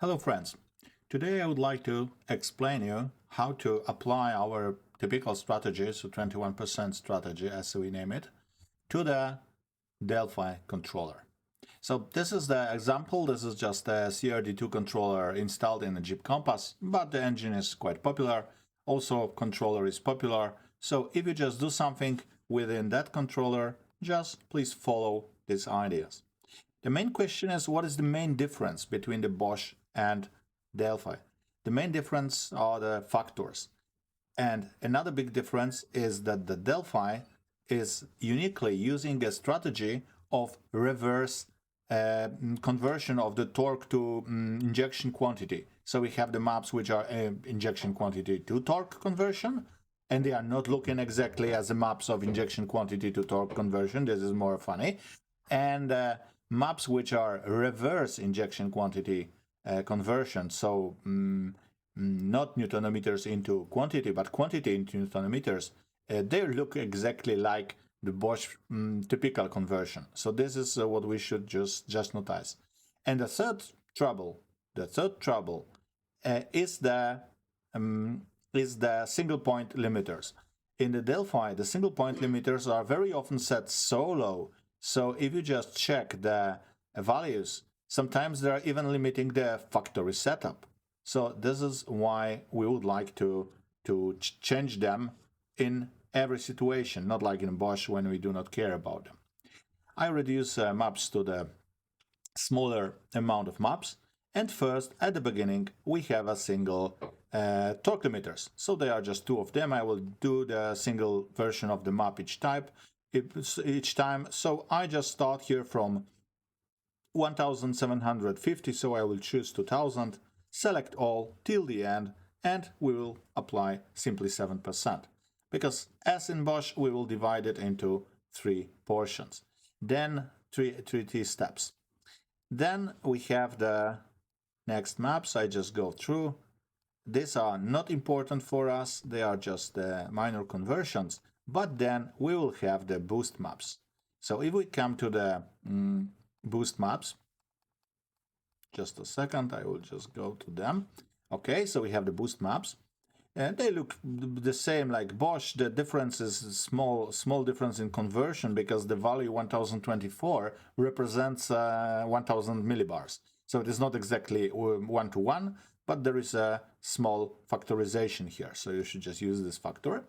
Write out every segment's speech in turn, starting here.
Hello friends, today I would like to explain you how to apply our typical strategy, so 21% strategy as we name it, to the Delphi controller. So this is the example. This is just a CRD2 controller installed in a Jeep Compass, but the engine is quite popular. Also controller is popular. So if you just do something within that controller, just please follow these ideas. The main question is, what is the main difference between the Bosch and Delphi? The main difference are the factors. And another big difference is that the Delphi is uniquely using a strategy of reverse conversion of the torque to injection quantity. So we have the maps which are injection quantity to torque conversion, and they are not looking exactly as the maps of injection quantity to torque conversion. This is more funny. And maps which are reverse injection quantity conversion, so not newtonometers into quantity, but quantity into newtonometers, they look exactly like the Bosch typical conversion. So this is what we should just notice. And the third trouble is the single point limiters. In the Delphi, the single point limiters are very often set so low. So if you just check the values, sometimes they're even limiting the factory setup. So this is why we would like to change them in every situation, not like in Bosch when we do not care about them. I reduce maps to the smaller amount of maps. And first, at the beginning, we have a single torque limiters. So there are just two of them. I will do the single version of the map each time. So I just start here from 1750, so I will choose 2000, select all till the end, and we will apply simply 7%. Because as in Bosch, we will divide it into three portions. Then three steps. Then we have the next maps. I just go through. These are not important for us. They are just minor conversions. But then we will have the boost maps. So if we come to the boost maps, just a second, I will just go to them. Okay, so we have the boost maps. And they look the same like Bosch. The difference is small difference in conversion, because the value 1024 represents 1000 millibars. So it is not exactly 1-to-1, but there is a small factorization here. So you should just use this factor.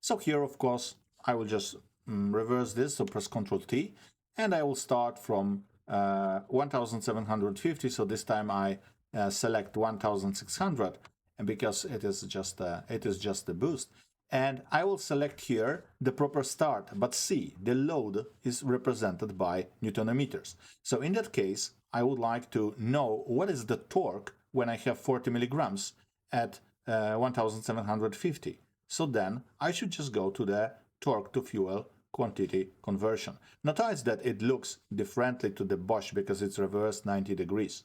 So here, of course, I will just reverse this, so press Ctrl T, and I will start from 1750. So this time I select 1600, and because it is just the boost, and I will select here the proper start. But see, the load is represented by newtonometers. So in that case, I would like to know what is the torque when I have 40 milligrams at 1750. So then I should just go to the torque to fuel quantity conversion. Notice that it looks differently to the Bosch because it's reversed 90 degrees.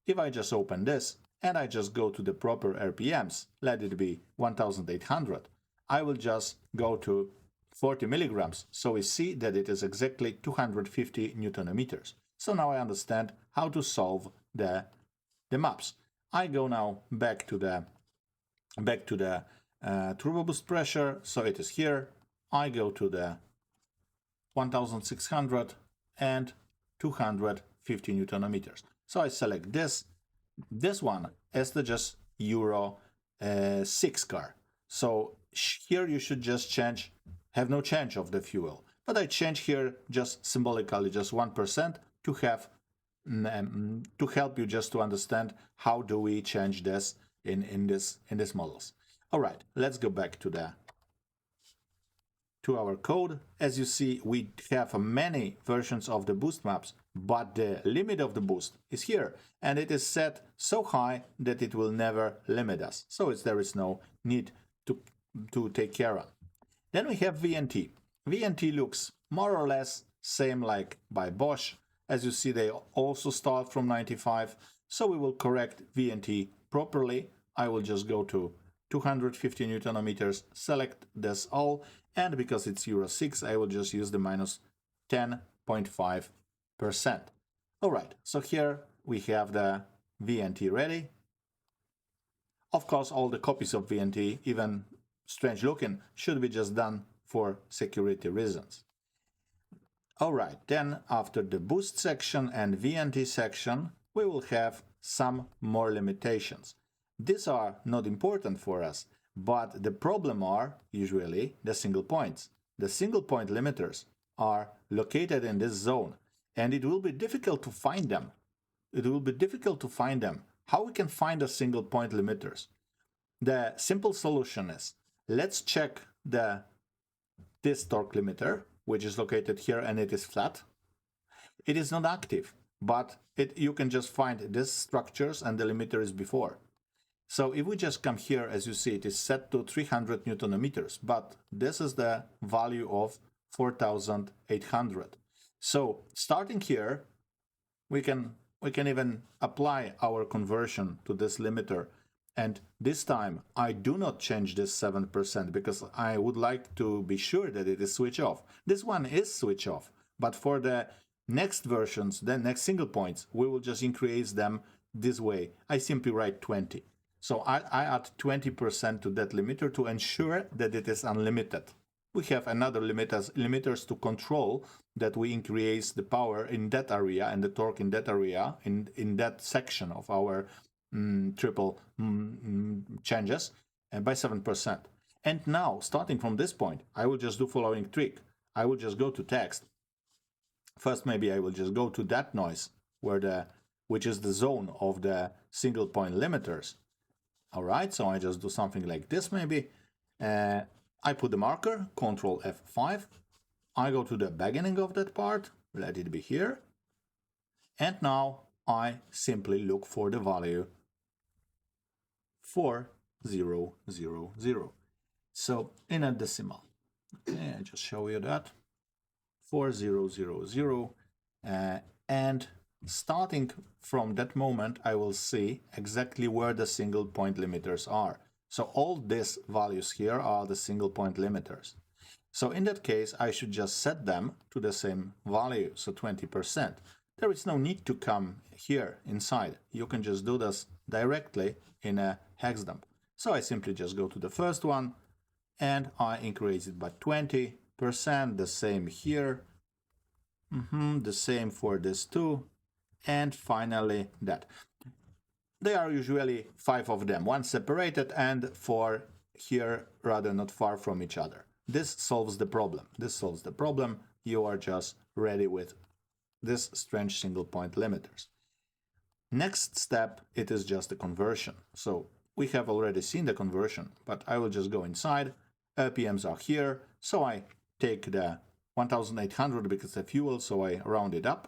If I just open this and I just go to the proper RPMs, let it be 1800, I will just go to 40 milligrams. So we see that it is exactly 250 newtonometers. So now I understand how to solve the maps. I go now back to the turbo boost pressure, so it is here. I go to the 1600 and 250 newtonometers. So I select this one as the just Euro 6 car. So here you should just have no change of the fuel. But I change here just symbolically, just 1% to have to help you just to understand how do we change this in this models. All right, let's go back to our code. As you see, we have many versions of the boost maps, but the limit of the boost is here, and it is set so high that it will never limit us. So there is no need to take care of. Then we have VNT. VNT looks more or less same like by Bosch. As you see, they also start from 95. So we will correct VNT properly. I will just go to 250 newtonometers, select this all, and because it's Euro 6, I will just use the minus 10.5%. All right, so here we have the VNT ready. Of course, all the copies of VNT, even strange looking, should be just done for security reasons. Alright, then after the boost section and VNT section, we will have some more limitations. These are not important for us, but the problem are usually the single points. The single point limiters are located in this zone, and it will be difficult to find them. How we can find the single point limiters? The simple solution is, let's check this torque limiter, which is located here, and it is flat. It is not active, but you can just find these structures and the limiter is before. So if we just come here, as you see, it is set to 300 Newton meters, but this is the value of 4,800. So starting here, we can even apply our conversion to this limiter. And this time I do not change this 7% because I would like to be sure that it is switch off. This one is switch off, but for the next versions, the next single points, we will just increase them this way. I simply write 20. So I add 20% to that limiter to ensure that it is unlimited. We have another limiters to control that we increase the power in that area and the torque in that area, in that section of our triple changes, and by 7%. And now, starting from this point, I will just do following trick. I will just go to text. First, maybe I will just go to that noise, which is the zone of the single point limiters. All right, so I just do something like this maybe. I put the marker, Control F5. I go to the beginning of that part, let it be here. And now I simply look for the value 4000. So in a decimal. Okay, I just show you that. 4000. And starting from that moment, I will see exactly where the single point limiters are. So all these values here are the single point limiters. So in that case, I should just set them to the same value, so 20%. There is no need to come here inside. You can just do this directly in a hex dump. So I simply just go to the first one and I increase it by 20%. The same here. The same for this too. And finally that. They are usually 5 of them, 1 separated and 4 here rather not far from each other. This solves the problem. You are just ready with this strange single point limiters. Next step, it is just a conversion. So we have already seen the conversion, but I will just go inside. RPMs are here. So I take the 1800 because the fuel, so I round it up.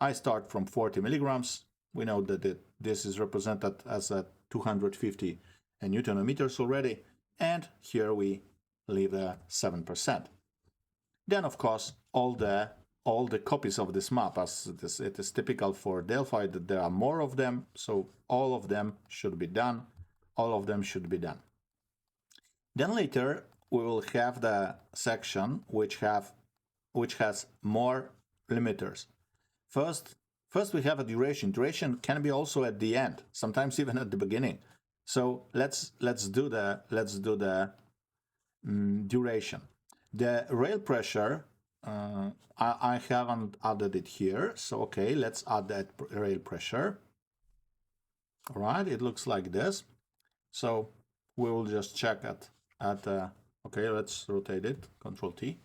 I start from 40 milligrams. We know that this is represented as a 250 Newton meters already. And here we leave the 7%. Then, of course, all the copies of this map, as it is typical for Delphi that there are more of them, so all of them should be done. Then later we will have the section which has more limiters. First we have a duration. Duration can be also at the end, sometimes even at the beginning. So let's do the duration. The rail pressure, I haven't added it here, so okay, let's add that rail pressure. All right, it looks like this. So we will just check okay, let's rotate it, Control T.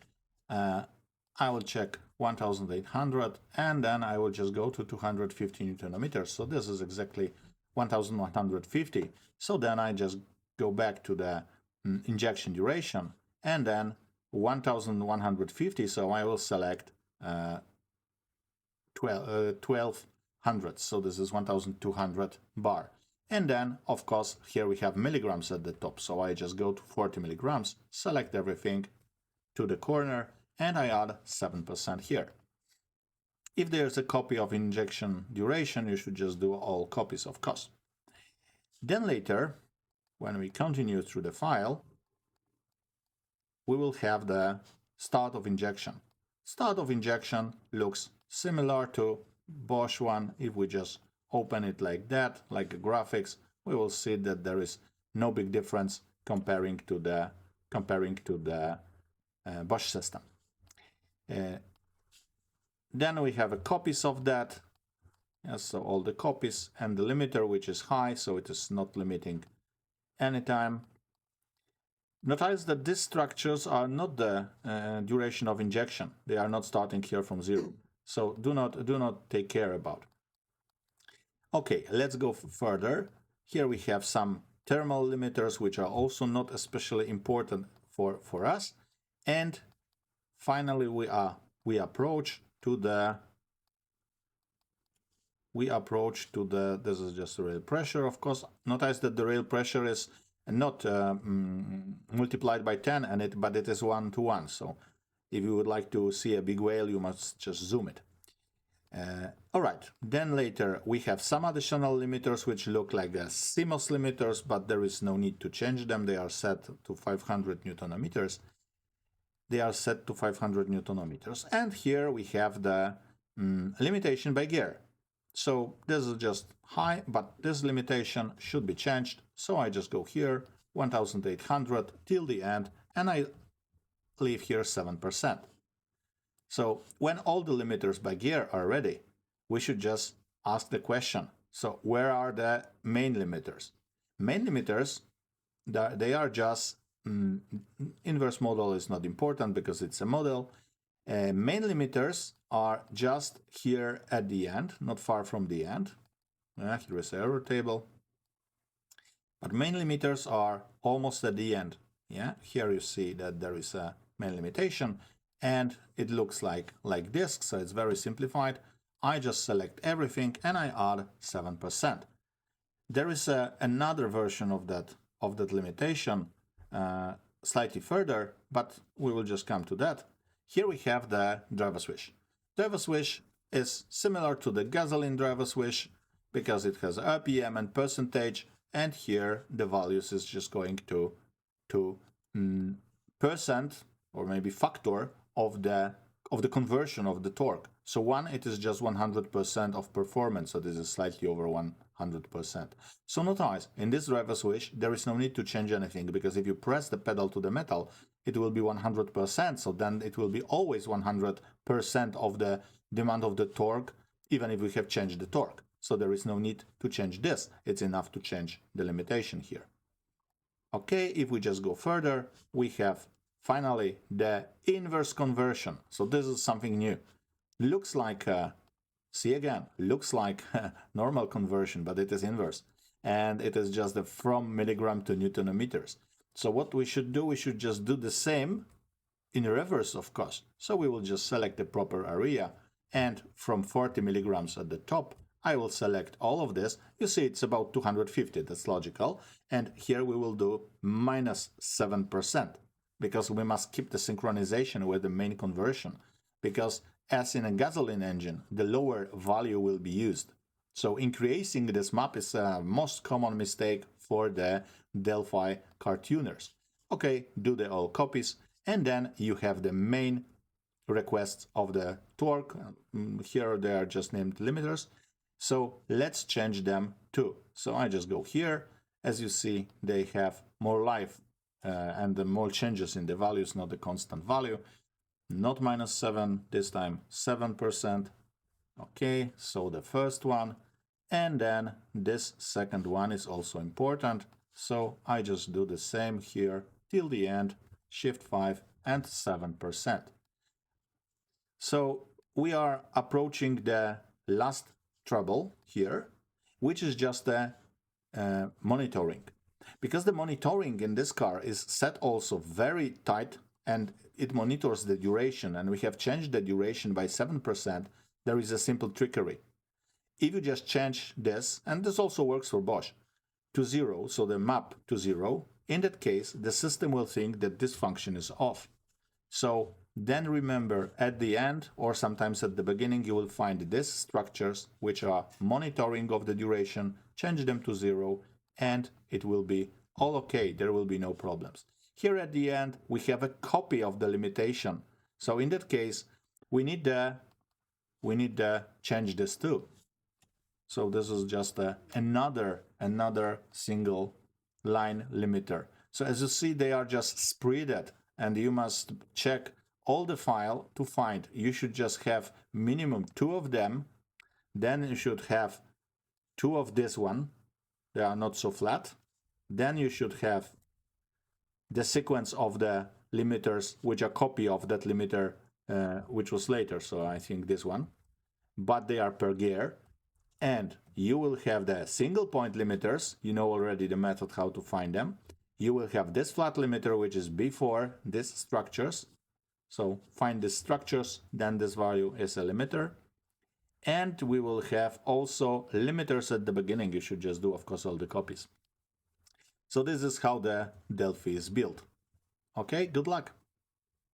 I will check 1800 and then I will just go to 250 Newton meters. So this is exactly 1150. So then I just go back to the injection duration and then 1150. So I will select 1200. So this is 1200 bar. And then, of course, here we have milligrams at the top. So I just go to 40 milligrams, select everything to the corner, and I add 7% here. If there's a copy of injection duration, you should just do all copies, of course. Then later, when we continue through the file, we will have the start of injection. Start of injection looks similar to Bosch one if we just open it like that, like a graphics, we will see that there is no big difference comparing to the Bosch system. Then we have a copies of that. Yes, so all the copies and the limiter, which is high, so it is not limiting anytime. Notice that these structures are not the duration of injection. They are not starting here from 0. So do not take care about. Okay, let's go further. Here we have some thermal limiters, which are also not especially important for us. And finally, we approach to the this is just the rail pressure, of course. Notice that the rail pressure is not multiplied by 10, but it is 1-to-1. So if you would like to see a big whale, you must just zoom it. All right, then later we have some additional limiters which look like CMOS limiters, but there is no need to change them. They are set to 500 newtonometers. And here we have the limitation by gear. So this is just high, but this limitation should be changed. So I just go here, 1800 till the end, and I leave here 7%. So when all the limiters by gear are ready, we should just ask the question. So where are the main limiters? Main limiters, they are just, inverse model is not important because it's a model. Main limiters are just here at the end, not far from the end. Here is the error table. But main limiters are almost at the end. Yeah, here you see that there is a main limitation, and it looks like this, so it's very simplified. I just select everything and I add 7%. There is another version of that limitation slightly further, but we will just come to that. Here we have the driver switch. Driver switch is similar to the gasoline driver switch because it has RPM and percentage, and here the values is just going to percent or maybe factor of the conversion of the torque. So one, it is just 100% of performance, so this is slightly over 100%. So notice, in this driver switch, there is no need to change anything, because if you press the pedal to the metal, it will be 100%, so then it will be always 100% of the demand of the torque, even if we have changed the torque. So there is no need to change this. It's enough to change the limitation here. Okay, if we just go further, we have finally the inverse conversion. So this is something new. Looks like, see again, looks like normal conversion, but it is inverse. And it is just from milligram to newtonometers. So what we should do, we should just do the same in reverse, of course. So we will just select the proper area, and from 40 milligrams at the top, I will select all of this. You see it's about 250, that's logical. And here we will do -7%, because we must keep the synchronization with the main conversion, because as in a gasoline engine, the lower value will be used. So increasing this map is a most common mistake for the Delphi car tuners. Okay, do the all copies, and then you have the main requests of the torque. Here they are just named limiters. So let's change them too. So I just go here. As you see, they have more life and the more changes in the values, not the constant value. Not -7, this time 7%. Okay, so the first one. And then this second one is also important. So I just do the same here till the end, Shift 5 and 7%. So we are approaching the last trouble here, which is just the monitoring. Because the monitoring in this car is set also very tight, and it monitors the duration, and we have changed the duration by 7%, there is a simple trickery. If you just change this, and this also works for Bosch, to 0, so the map to 0, in that case, the system will think that this function is off. So then remember, at the end, or sometimes at the beginning, you will find these structures, which are monitoring of the duration, change them to 0, and it will be all okay, there will be no problems. Here at the end, we have a copy of the limitation. So in that case, we need to change this too. So this is just another single line limiter. So as you see, they are just spreaded, and you must check all the file to find. You should just have minimum 2 of them. Then you should have 2 of this one. They are not so flat. Then you should have the sequence of the limiters, which are copy of that limiter, which was later. So I think this one, but they are per gear. And you will have the single point limiters. You know already the method how to find them. You will have this flat limiter, which is before these structures. So find the structures, then this value is a limiter. And we will have also limiters at the beginning. You should just do, of course, all the copies. So this is how the Delphi is built. Okay, good luck.